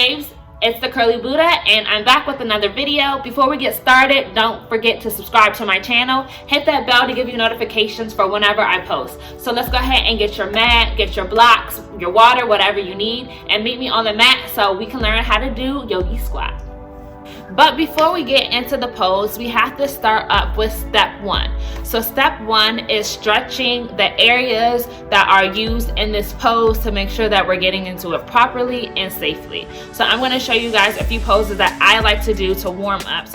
faves, it's the Curly Buddha, and I'm back with another video. Before we get started, don't forget to subscribe to my channel. Hit that bell to give you notifications for whenever I post. So let's go ahead and get your mat, get your blocks, your water, whatever you need, and meet me on the mat so we can learn how to do yogi squat. But before we get into the pose, we have to start up with step one. So step one is stretching the areas that are used in this pose to make sure that we're getting into it properly and safely. So I'm going to show you guys a few poses that I like to do to warm up.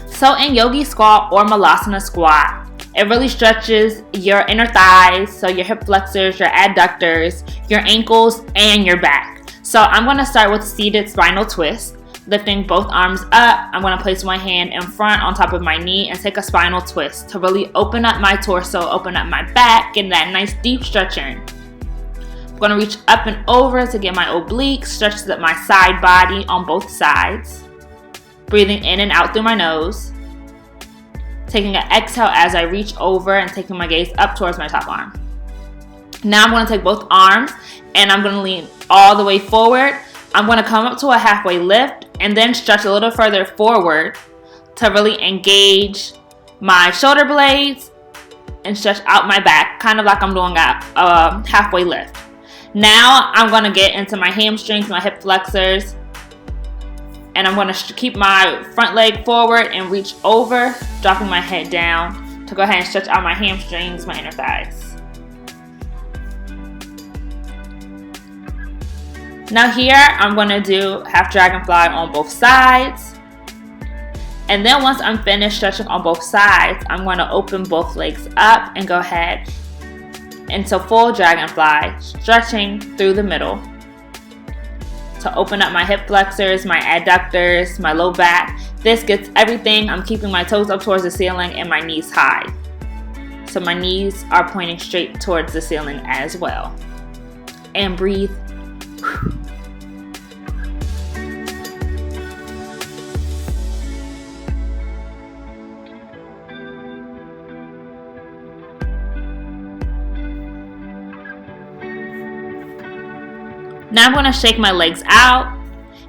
So in yogi squat or Malasana squat, it really stretches your inner thighs, so your hip flexors, your adductors, your ankles, and your back. So I'm going to start with seated spinal twist. Lifting both arms up, I'm going to place one hand in front on top of my knee and take a spinal twist to really open up my torso, open up my back, get that nice deep stretch in. I'm going to reach up and over to get my obliques, stretch my side body on both sides. Breathing in and out through my nose. Taking an exhale as I reach over and taking my gaze up towards my top arm. Now I'm going to take both arms and I'm going to lean all the way forward. I'm going to come up to a halfway lift and then stretch a little further forward to really engage my shoulder blades and stretch out my back, kind of like I'm doing a halfway lift. Now I'm going to get into my hamstrings, my hip flexors, and I'm going to keep my front leg forward and reach over, dropping my head down to go ahead and stretch out my hamstrings, my inner thighs. Now here, I'm going to do half dragonfly on both sides. And then once I'm finished stretching on both sides, I'm going to open both legs up and go ahead into full dragonfly, stretching through the middle to open up my hip flexors, my adductors, my low back. This gets everything. I'm keeping my toes up towards the ceiling and my knees high. So my knees are pointing straight towards the ceiling as well. And breathe. Now I'm going to shake my legs out,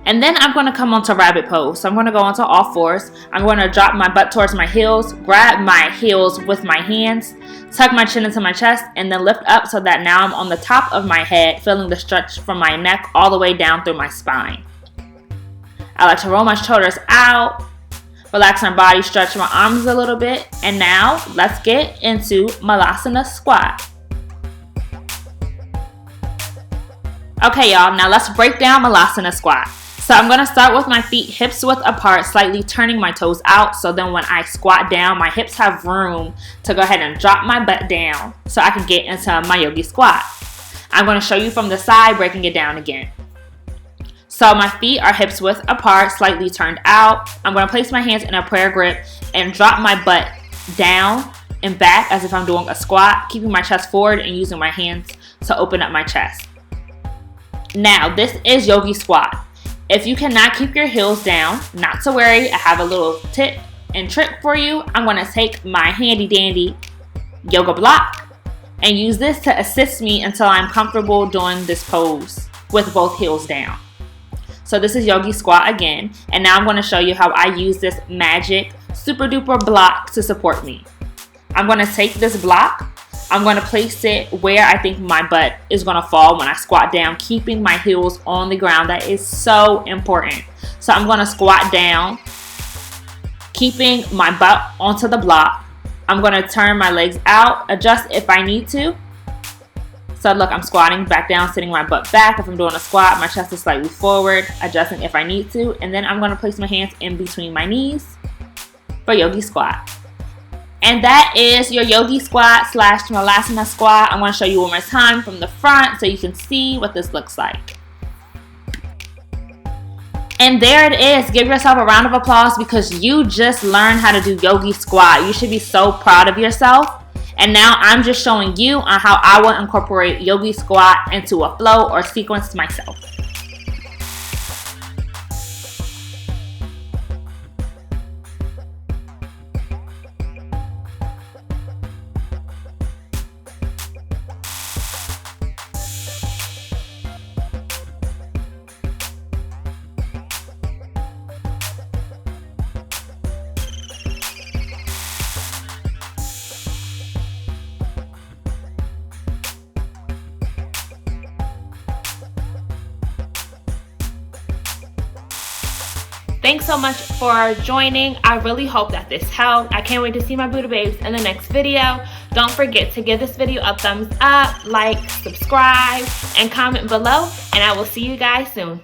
and then I'm going to come onto rabbit pose. So I'm going to go onto all fours. I'm going to drop my butt towards my heels, grab my heels with my hands, tuck my chin into my chest, and then lift up so that now I'm on the top of my head, feeling the stretch from my neck all the way down through my spine. I like to roll my shoulders out, relax my body, stretch my arms a little bit, and now let's get into Malasana squat. Okay, y'all, now let's break down Malasana squat. So I'm going to start with my feet hips width apart, slightly turning my toes out, so then when I squat down, my hips have room to go ahead and drop my butt down so I can get into my yogi squat. I'm going to show you from the side, breaking it down again. So my feet are hips width apart, slightly turned out. I'm going to place my hands in a prayer grip and drop my butt down and back as if I'm doing a squat, keeping my chest forward and using my hands to open up my chest. Now, this is yogi squat. If you cannot keep your heels down, not to worry, I have a little tip and trick for you. I'm going to take my handy dandy yoga block and use this to assist me until I'm comfortable doing this pose with both heels down. So this is yogi squat again, and now I'm going to show you how I use this magic super duper block to support me. I'm going to take this block. I'm going to place it where I think my butt is going to fall when I squat down, keeping my heels on the ground. That is so important. So I'm going to squat down, keeping my butt onto the block. I'm going to turn my legs out, adjust if I need to. So look, I'm squatting back down, sitting my butt back. If I'm doing a squat, my chest is slightly forward, adjusting if I need to. And then I'm going to place my hands in between my knees for yogi squat. And that is your yogi squat / Malasana squat. I'm going to show you one more time from the front so you can see what this looks like. And there it is. Give yourself a round of applause because you just learned how to do yogi squat. You should be so proud of yourself. And now I'm just showing you on how I will incorporate yogi squat into a flow or sequence myself. Thanks so much for joining. I really hope that this helped. I can't wait to see my Buddha babes in the next video. Don't forget to give this video a thumbs up, like, subscribe, and comment below, and I will see you guys soon.